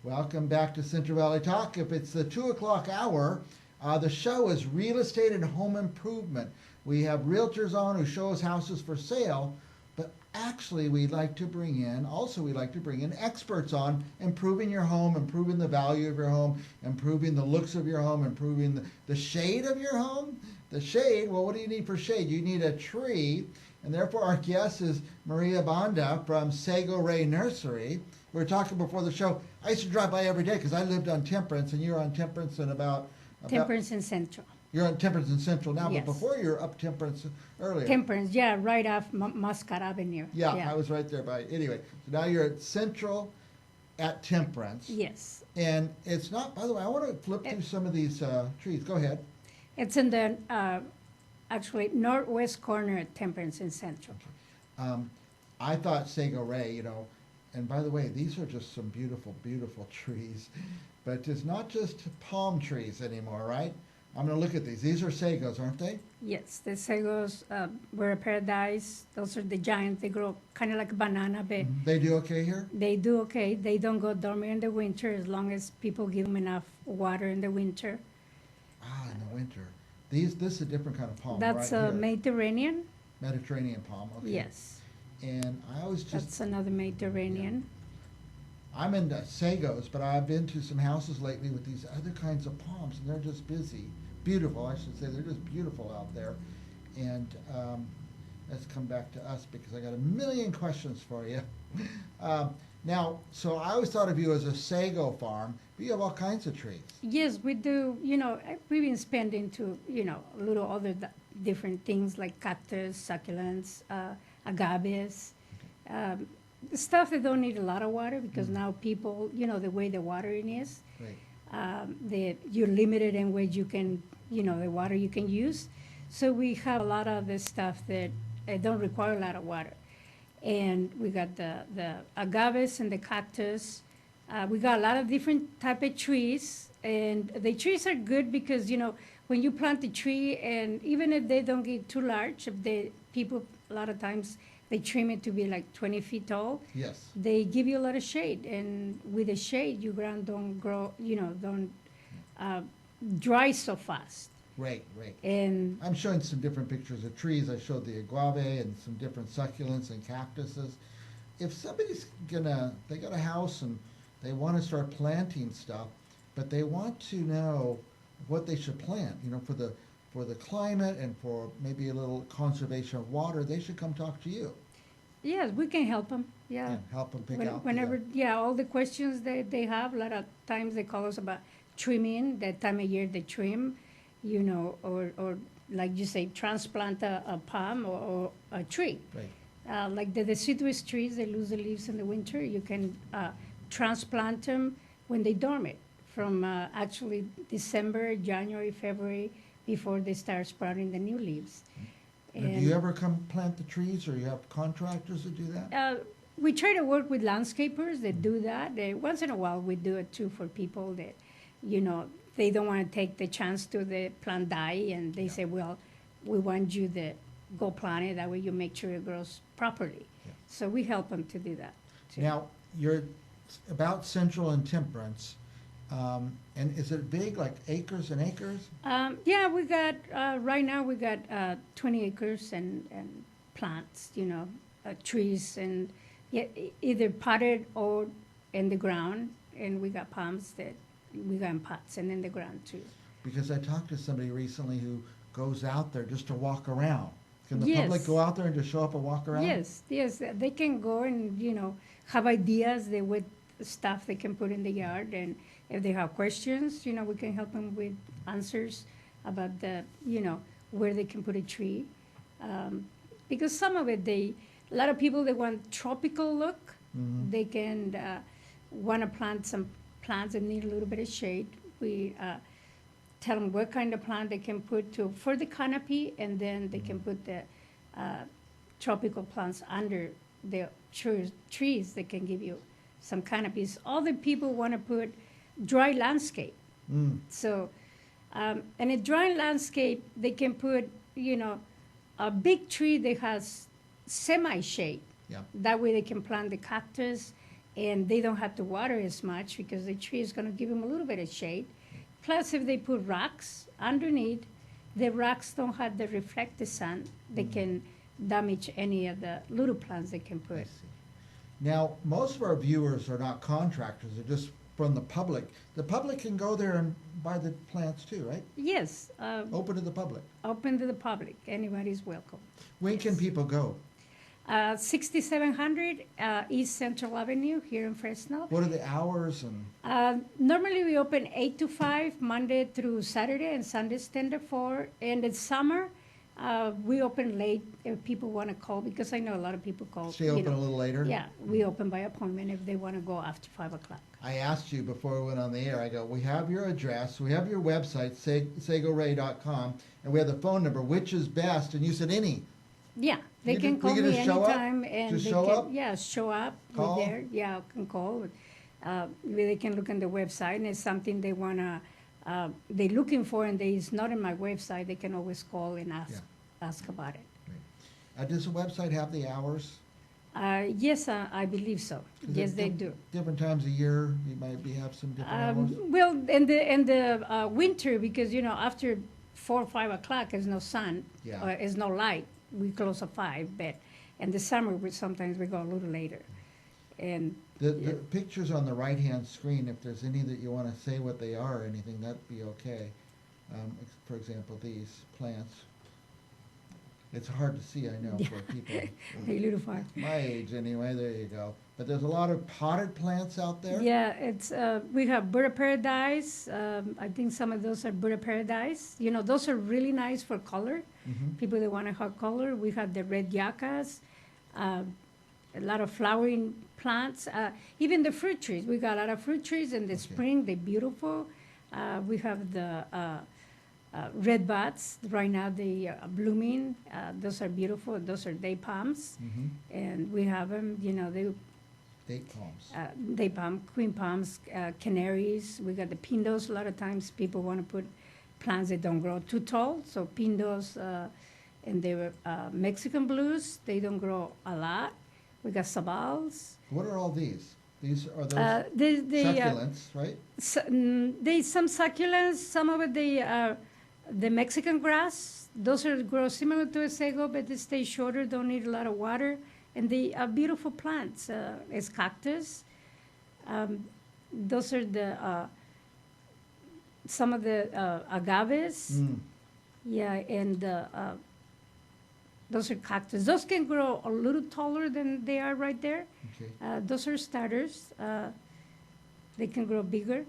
Welcome back to Central Valley Talk. If it's the 2 o'clock hour, the show is Real Estate and Home Improvement. We have realtors on who show us houses for sale, but actually we like to bring in experts on improving your home, improving the value of your home, improving the looks of your home, improving the shade of your home. The shade, well, what do you need for shade? You need a tree, and therefore our guest is Maria Banda from Sago Rey Nursery. We were talking before the show. I used to drive by every day because I lived on Temperance, and you're on Temperance and about Temperance and Central. You're on Temperance and Central now, Yes. but before you were up Temperance earlier. Temperance, yeah, right off Muscat Avenue. Yeah, I was right there by. Anyway, so now you're at Central at Temperance. Yes. And it's not, by the way, I want to flip through some of these trees. Go ahead. It's in the actually northwest corner at Temperance and Central. I thought Sago Rey, and by the way, these are just some beautiful, beautiful trees. But it's not just palm trees anymore, right? I'm going to look at these. These are sagos, aren't they? Yes, the sagos were a paradise. Those are the giant. They grow kind of like a banana, but They do okay here? they do okay. They don't go dormant in the winter as long as people give them enough water in the winter. Ah, in the winter. This is a different kind of palm. That's right a here. Mediterranean. Mediterranean palm. Okay. Yes, And I always just that's another Mediterranean. I'm into sagos, but I've been to some houses lately with these other kinds of palms, and they're just beautiful. I should say they're just beautiful out there. And let's come back to us because I got a million questions for you. Now, so I always thought of you as a sago farm, but you have all kinds of trees. Yes, we do. We've been spending to, a little other different things like cactus, succulents, agaves, stuff that don't need a lot of water because now people, the way the watering is, Right. you're limited in what you can, the water you can use. So we have a lot of the stuff that don't require a lot of water. And we got the agaves and the cactus. We got a lot of different type of trees, and the trees are good because when you plant the tree, and even if they don't get too large, if people a lot of times they trim it to be like 20 feet tall. Yes. They give you a lot of shade, and with the shade, your ground don't grow, don't dry so fast. Right. And I'm showing some different pictures of trees. I showed the agave and some different succulents and cactuses. If somebody's they got a house and they want to start planting stuff, but they want to know what they should plant, for the climate and for maybe a little conservation of water, they should come talk to you. yes, we can help them. Yeah. And help them pick out. Whenever, all the questions that they have, a lot of times they call us about trimming, that time of year they trim, or like you say, transplant a palm or a tree. Right. Like the deciduous trees, they lose the leaves in the winter. You can transplant them when they dormant from actually December, January, February, before they start sprouting the new leaves. Now, do you ever come plant the trees, or you have contractors that do that? We try to work with landscapers that do that. Once in a while, we do it too for people that, they don't want to take the chance to the plant die, and they say, well, we want you to go plant it. That way you make sure it grows properly. Yeah. So we help them to do that too. Now, you're about Central and Temperance, and is it big, like acres and acres? Yeah, we got, right now we got 20 acres and plants, trees, and either potted or in the ground. And we got palms that we got in pots and in the ground too. Because I talked to somebody recently who goes out there just to walk around. Can the Yes. public go out there and just show up and walk around? Yes, they can go and, have ideas with stuff they can put in the yard. And if they have questions, we can help them with answers about where they can put a tree. Because some of it, a lot of people, they want tropical look. Mhm. They can want to plant some plants that need a little bit of shade. We tell them what kind of plant they can put for the canopy, and then they can put the tropical plants under the trees that can give you some canopies. Other people want to put dry landscape. Mm. So, in a dry landscape, they can put, a big tree that has semi-shade. Yeah. That way they can plant the cactus and they don't have to water as much because the tree is going to give them a little bit of shade. Plus, if they put rocks underneath, the rocks don't have to reflect the sun. They can damage any of the little plants they can put. I see. Now, most of our viewers are not contractors, they're just from the public. The public can go there and buy the plants too, right? Yes, Open to the public. open to the public. Anybody's welcome. When can Yes. people go? 6700 East Central Avenue here in Fresno. What are the hours and, Normally we open 8 to 5, Monday through Saturday, and Sundays 10 to 4. And in summer, we open late if people want to call, because I know a lot of people call. stay open a little later? Yeah, we open by appointment if they want to go after 5 o'clock. I asked you before we went on the air, I go, we have your address, we have your website, sagoray.com, and we have the phone number, which is best, and you said any. Yeah, they You can ju- call we can me just show up? anytime, and Just they show can, up? yeah, show up. Call? We're there. Yeah, can call. They can look on the website, and it's something they wanna, they're looking for, and it's not in my website. They can always call and ask about it. Does the website have the hours? Yes, I believe so. 'Cause Yes, at they do. Different times a year, you might have some different hours? Well, in the winter, because after 4 or 5 o'clock, there's no sun, Yeah. there's no light. We close at 5, but in the summer, sometimes we go a little later. And The pictures on the right-hand screen, if there's any that you want to say what they are or anything, that'd be okay. For example, these plants. It's hard to see, I know, for people a little far. my age anyway, there you go. But there's a lot of potted plants out there? Yeah, it's we have bird of paradise. I think some of those are bird of paradise. Those are really nice for color. Mhm. People that want to have color. We have the red yuccas, a lot of flowering plants. Even the fruit trees. We got a lot of fruit trees in the Okay. spring. They're beautiful. We have the red buds. Right now they are blooming. Those are beautiful. Those are day palms. Mhm. And we have them, Date palms. day palm, queen palms, canaries. We got the pindos. A lot of times people want to put plants that don't grow too tall. So pindos and the Mexican blues, they don't grow a lot. We got sabals. What are all these? These are Uh, those they, succulents, right? they some succulents. Some of it the Mexican grass. Those grow similar to a sago, but they stay shorter. Don't need a lot of water. And they are beautiful plants. It's cactus. Those are some of the agaves. Mm. Yeah, and those are cactus. Those can grow a little taller than they are right there. Okay. Those are starters. They can grow bigger.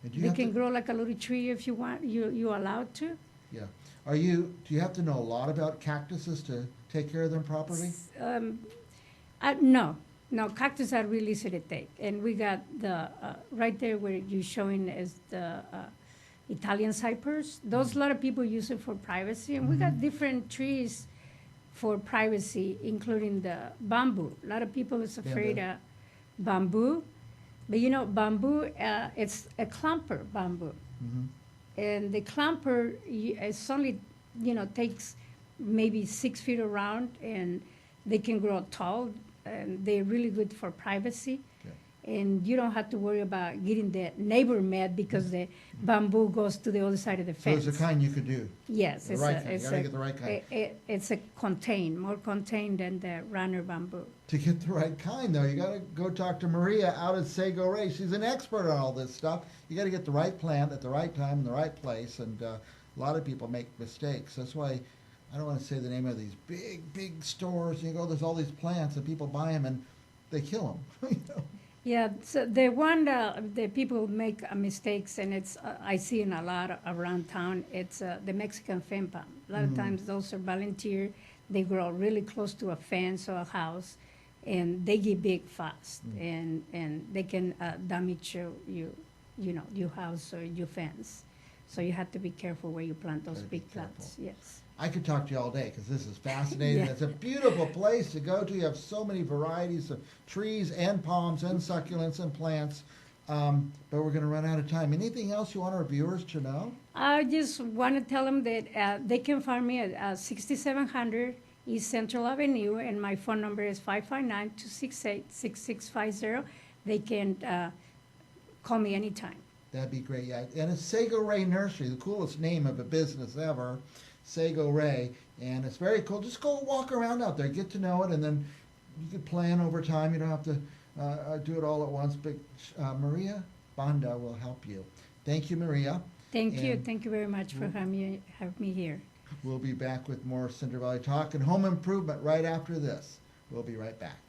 And do you They have can to- grow like a little tree if you want. You allowed to. Yeah. Do you have to know a lot about cactuses to take care of them properly? No, cactus are really easy to take. And we got the, right there where you're showing is the Italian cypress. Those, a lot of people use it for privacy. And we got different trees for privacy, including the bamboo. A lot of people is afraid of bamboo. But bamboo, it's a clumper bamboo. Mhm. And the clumper, it's only, takes maybe 6 feet around, and they can grow tall, and they're really good for privacy. Okay. And you don't have to worry about getting the neighbor mad because the bamboo goes to the other side of the So fence. there's a kind you could do. Yes, The right kind. You gotta get the right kind. it's a more contained than the runner bamboo. To get the right kind, though, you gotta go talk to Maria out at Sago Rey. She's an expert on all this stuff. You gotta get the right plant at the right time in the right place, and a lot of people make mistakes. That's why I don't want to say the name of these big stores. You go, there's all these plants, and people buy them, and they kill them. Yeah, so the one that people make mistakes, and it's I see in a lot around town. It's the Mexican fen palm. A lot of times those are volunteer. They grow really close to a fence or a house, and they get big fast, and they can damage your house or your fence. So you have to be careful where you plant those Gotta be big plants. Yes. I could talk to you all day because this is fascinating. Yeah. It's a beautiful place to go to. You have so many varieties of trees and palms and succulents and plants. But we're going to run out of time. Anything else you want our viewers to know? I just want to tell them that they can find me at 6700 East Central Avenue, and my phone number is 559-268-6650. They can call me anytime. That'd be great, yeah. And it's Sago Rey Nursery, the coolest name of a business ever, Sago Rey. And it's very cool. Just go walk around out there, get to know it, and then you could plan over time. You don't have to do it all at once. But Maria Banda will help you. Thank you, Maria. Thank you. Thank you very much for having me here. We'll be back with more Cinder Valley Talk and home improvement right after this. We'll be right back.